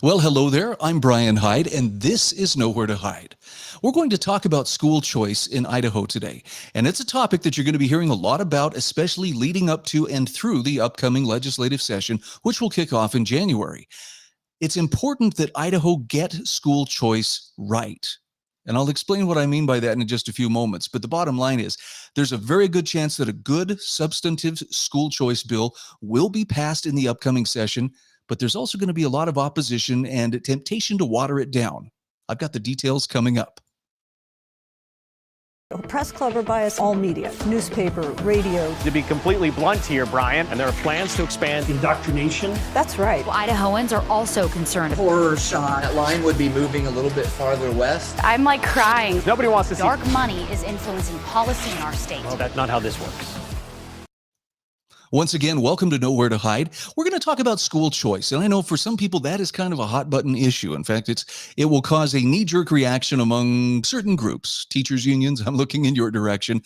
Well, hello there. I'm Brian Hyde, and this is Nowhere to Hide. We're going to talk about school choice in Idaho today, and it's a topic that you're going to be hearing a lot about, especially leading up to and through the upcoming legislative session, which will kick off in January. It's important that Idaho get school choice right. And I'll explain what I mean by that in just a few moments. But the bottom line is there's a very good chance that a good substantive school choice bill will be passed in the upcoming session, but there's also going to be a lot of opposition and a temptation to water it down. I've got the details coming up. Press club or bias all media, newspaper, radio. To be completely blunt here, Brian, and there are plans to expand indoctrination. That's right. Well, Idahoans are also concerned. Horror shot. That line would be moving a little bit farther west. I'm like crying. Nobody wants to see dark money is influencing policy in our state. Well, that's not how this works. Once again, welcome to Nowhere to Hide. We're going to talk about school choice. And I know for some people that is kind of a hot button issue. In fact, it will cause a knee-jerk reaction among certain groups, teachers unions. I'm looking in your direction.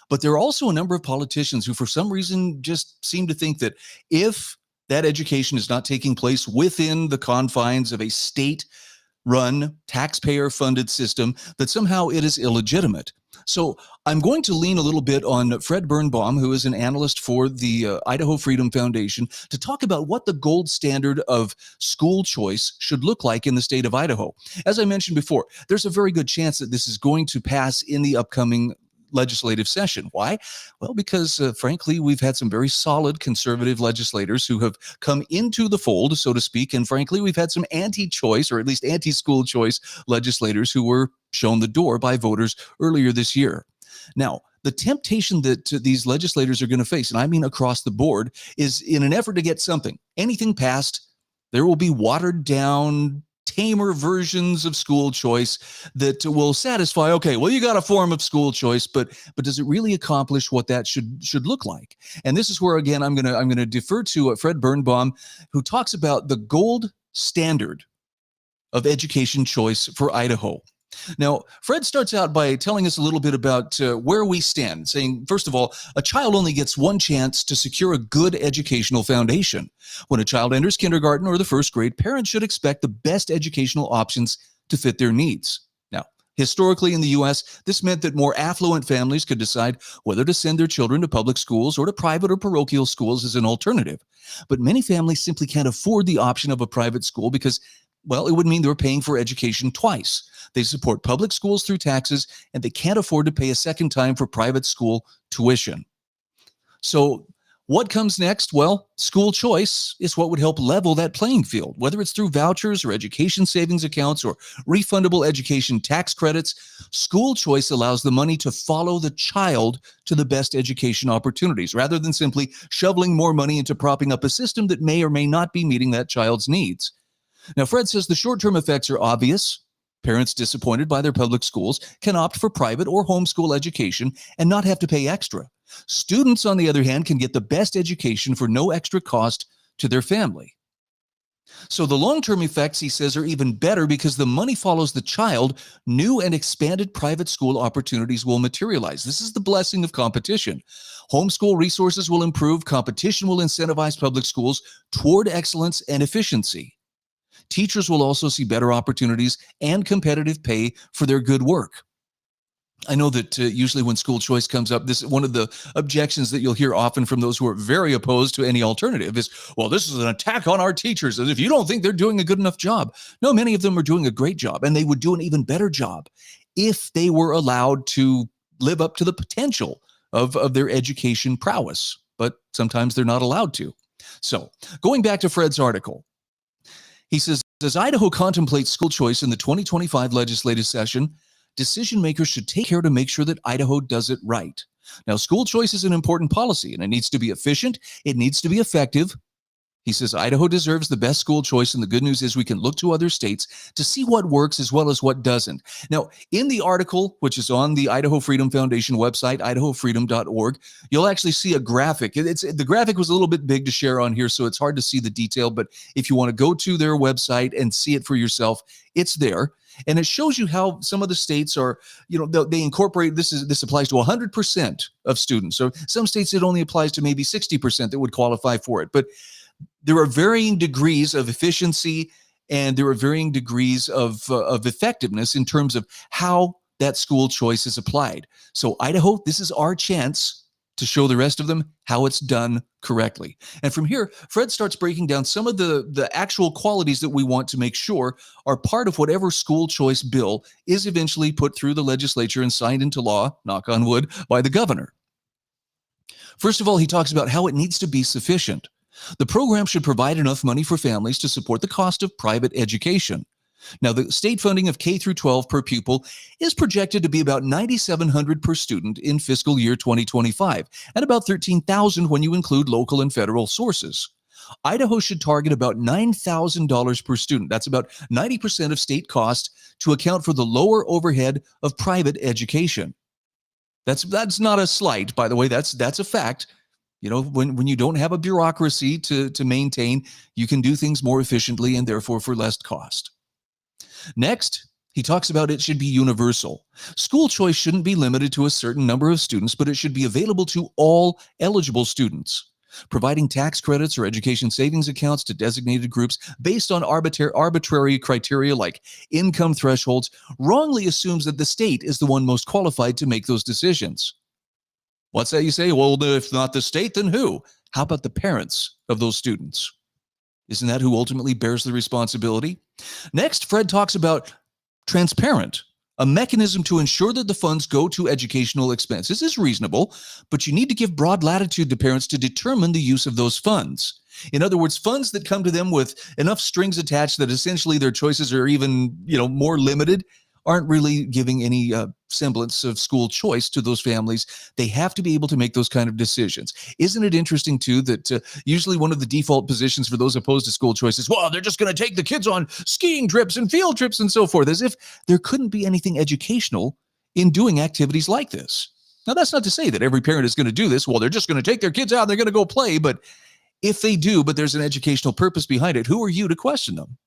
But there are also a number of politicians who for some reason just seem to think that if that education is not taking place within the confines of a state-run, taxpayer-funded system, that somehow it is illegitimate. So I'm going to lean a little bit on Fred Birnbaum, who is an analyst for the Idaho Freedom Foundation, to talk about what the gold standard of school choice should look like in the state of Idaho. As I mentioned before, there's a very good chance that this is going to pass in the upcoming legislative session. Why? Well, because frankly, we've had some very solid conservative legislators who have come into the fold, so to speak. And frankly, we've had some anti-choice or at least anti-school choice legislators who were shown the door by voters earlier this year. Now, the temptation that these legislators are going to face, and I mean across the board, is in an effort to get anything passed, there will be watered down, tamer versions of school choice that will satisfy, okay, well, you got a form of school choice, but does it really accomplish what that should look like? And this is where, again, I'm going to defer to Fred Birnbaum, who talks about the gold standard of education choice for Idaho. Now, Fred starts out by telling us a little bit about where we stand, saying, first of all, a child only gets one chance to secure a good educational foundation. When a child enters kindergarten or the first grade, parents should expect the best educational options to fit their needs. Now, historically in the U.S., this meant that more affluent families could decide whether to send their children to public schools or to private or parochial schools as an alternative. But many families simply can't afford the option of a private school because, well, it would mean they were paying for education twice. They support public schools through taxes, and they can't afford to pay a second time for private school tuition. So what comes next? Well, school choice is what would help level that playing field, whether it's through vouchers or education savings accounts or refundable education tax credits. School choice allows the money to follow the child to the best education opportunities, rather than simply shoveling more money into propping up a system that may or may not be meeting that child's needs. Now, Fred says the short-term effects are obvious. Parents disappointed by their public schools can opt for private or homeschool education and not have to pay extra. Students, on the other hand, can get the best education for no extra cost to their family. So the long-term effects, he says, are even better because the money follows the child. New and expanded private school opportunities will materialize. This is the blessing of competition. Homeschool resources will improve. Competition will incentivize public schools toward excellence and efficiency. Teachers will also see better opportunities and competitive pay for their good work. I know that usually when school choice comes up, this is one of the objections that you'll hear often from those who are very opposed to any alternative is, well, this is an attack on our teachers, as if you don't think they're doing a good enough job. No, many of them are doing a great job, and they would do an even better job if they were allowed to live up to the potential of their education prowess. But sometimes they're not allowed to. So going back to Fred's article, he says, as Idaho contemplates school choice in the 2025 legislative session, decision makers should take care to make sure that Idaho does it right. Now, school choice is an important policy, and it needs to be efficient. It needs to be effective. He says Idaho deserves the best school choice, and the good news is we can look to other states to see what works as well as what doesn't. Now, in the article, which is on the Idaho Freedom Foundation website, idahofreedom.org, you'll actually see a graphic. The graphic was a little bit big to share on here, so it's hard to see the detail, but if you want to go to their website and see it for yourself, it's there. And it shows you how some of the states are, they incorporate, this applies to 100% of students. So some states it only applies to maybe 60% that would qualify for it. But there are varying degrees of efficiency and there are varying degrees of effectiveness in terms of how that school choice is applied. So Idaho, this is our chance to show the rest of them how it's done correctly. And from here, Fred starts breaking down some of the actual qualities that we want to make sure are part of whatever school choice bill is eventually put through the legislature and signed into law, knock on wood, by the governor. First of all, he talks about how it needs to be sufficient. The program should provide enough money for families to support the cost of private education. Now, the state funding of K through 12 per pupil is projected to be about $9,700 per student in fiscal year 2025, and about $13,000 when you include local and federal sources. Idaho should target about $9,000 per student. That's about 90% of state cost to account for the lower overhead of private education. That's not a slight, by the way. That's a fact. You know, when you don't have a bureaucracy to maintain, you can do things more efficiently and therefore for less cost. Next, he talks about it should be universal. School choice shouldn't be limited to a certain number of students, but it should be available to all eligible students. Providing tax credits or education savings accounts to designated groups based on arbitrary criteria like income thresholds wrongly assumes that the state is the one most qualified to make those decisions. What's that you say? Well, if not the state, then who? How about the parents of those students? Isn't that who ultimately bears the responsibility? Next, Fred talks about transparent. A mechanism to ensure that the funds go to educational expenses is reasonable, but you need to give broad latitude to parents to determine the use of those funds. In other words, funds that come to them with enough strings attached that essentially their choices are even, more limited aren't really giving any semblance of school choice to those families. They have to be able to make those kind of decisions. Isn't it interesting, too, that usually one of the default positions for those opposed to school choice is, well, they're just going to take the kids on skiing trips and field trips and so forth, as if there couldn't be anything educational in doing activities like this. Now, that's not to say that every parent is going to do this. Well, they're just going to take their kids out and they're going to go play. But if they do, but there's an educational purpose behind it, who are you to question them?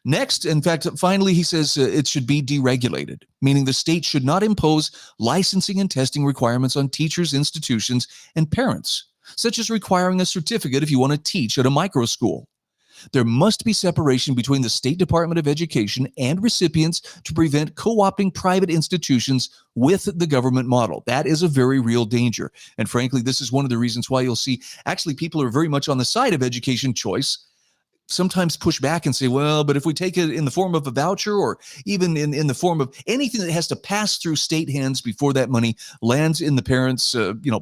Next, in fact, finally, he says it should be deregulated, meaning the state should not impose licensing and testing requirements on teachers, institutions, and parents, such as requiring a certificate if you want to teach at a micro school. There must be separation between the State Department of Education and recipients to prevent co-opting private institutions with the government model. That is a very real danger. And frankly, this is one of the reasons why you'll see actually people are very much on the side of education choice sometimes push back and say, well, but if we take it in the form of a voucher or even in the form of anything that has to pass through state hands before that money lands in the parents'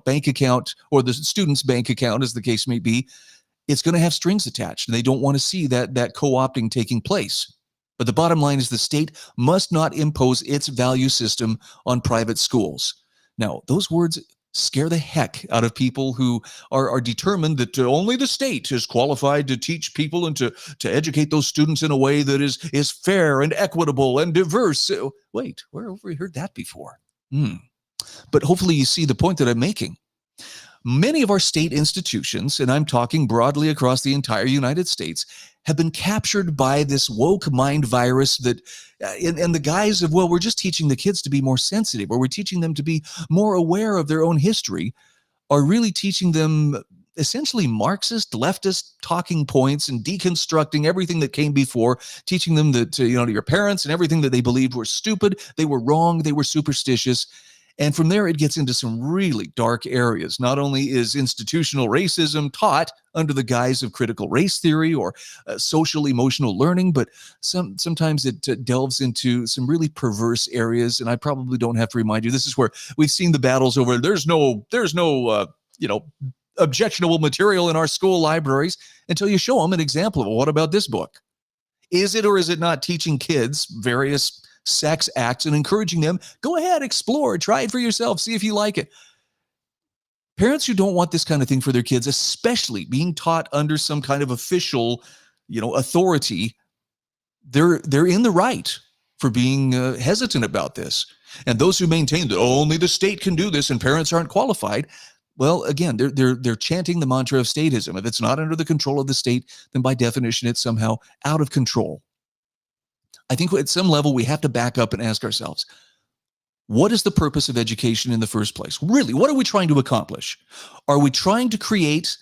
bank account or the student's bank account, as the case may be, it's going to have strings attached. And they don't want to see that co-opting taking place. But the bottom line is the state must not impose its value system on private schools. Now, those words scare the heck out of people who are determined that only the state is qualified to teach people and to educate those students in a way that is fair and equitable and diverse. Wait, where have we heard that before? But hopefully you see the point that I'm making. Many of our state institutions, and I'm talking broadly across the entire United States, have been captured by this woke mind virus that in the guise of, well, we're just teaching the kids to be more sensitive, or we're teaching them to be more aware of their own history, are really teaching them essentially Marxist, leftist talking points and deconstructing everything that came before, teaching them that, to your parents and everything that they believed were stupid, they were wrong, they were superstitious. And from there, it gets into some really dark areas. Not only is institutional racism taught under the guise of critical race theory or social emotional learning, but sometimes it delves into some really perverse areas. And I probably don't have to remind you, this is where we've seen the battles over there's no objectionable material in our school libraries until you show them an example of, well, what about this book? Is it or is it not teaching kids various sex acts and encouraging them, go ahead, explore, try it for yourself, see if you like it? Parents who don't want this kind of thing for their kids, especially being taught under some kind of official, authority, they're in the right for being hesitant about this. And those who maintain that only the state can do this and parents aren't qualified, well, again, they're chanting the mantra of statism. If it's not under the control of the state, then by definition, it's somehow out of control. I think at some level, we have to back up and ask ourselves, what is the purpose of education in the first place? Really, what are we trying to accomplish? Are we trying to create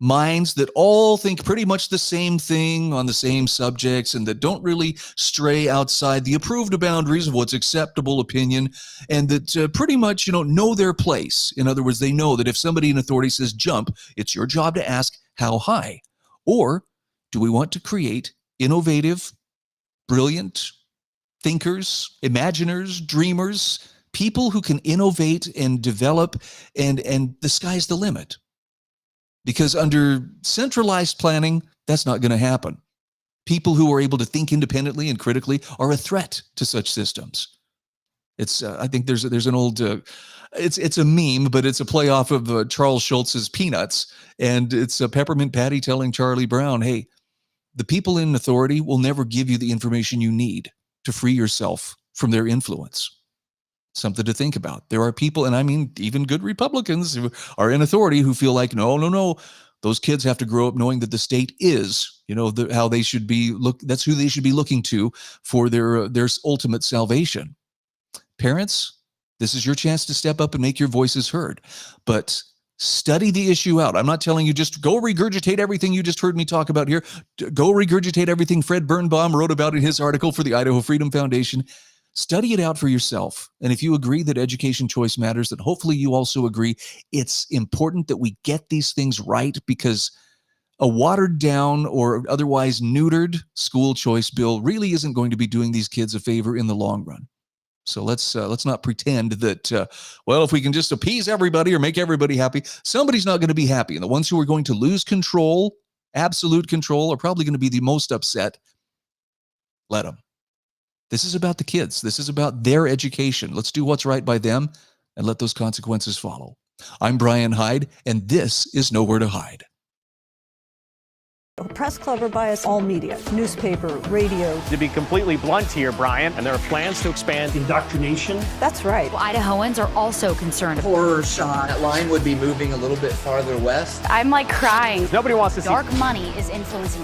minds that all think pretty much the same thing on the same subjects and that don't really stray outside the approved boundaries of what's acceptable opinion, and that pretty much, know their place. In other words, they know that if somebody in authority says jump, it's your job to ask how high. Or do we want to create innovative, brilliant thinkers, imaginers, dreamers, people who can innovate and develop, and the sky's the limit? Because under centralized planning, that's not going to happen. People who are able to think independently and critically are a threat to such systems. It's I think there's an old it's a meme, but it's a play off of Charles Schultz's Peanuts, and it's a Peppermint Patty telling Charlie Brown, "Hey, the people in authority will never give you the information you need to free yourself from their influence." Something to think about. There are people, and I mean even good Republicans who are in authority, who feel like, no, those kids have to grow up knowing that the state is, how they should be that's who they should be looking to for their ultimate salvation. Parents, this is your chance to step up and make your voices heard, but study the issue out. I'm not telling you just go regurgitate everything you just heard me talk about here. Go regurgitate everything Fred Birnbaum wrote about in his article for the Idaho Freedom Foundation. Study it out for yourself. And if you agree that education choice matters, then hopefully you also agree it's important that we get these things right, because a watered down or otherwise neutered school choice bill really isn't going to be doing these kids a favor in the long run. So let's not pretend that, if we can just appease everybody or make everybody happy, somebody's not going to be happy. And the ones who are going to lose control, absolute control, are probably going to be the most upset. Let them. This is about the kids. This is about their education. Let's do what's right by them and let those consequences follow. I'm Brian Hyde, and this is Nowhere to Hide. Press Club or bias all media, newspaper, radio. To be completely blunt here, Brian, and there are plans to expand indoctrination. That's right. Idahoans are also concerned. Horror shot. That line would be moving a little bit farther west. I'm like crying. Nobody wants to see Dark money is influencing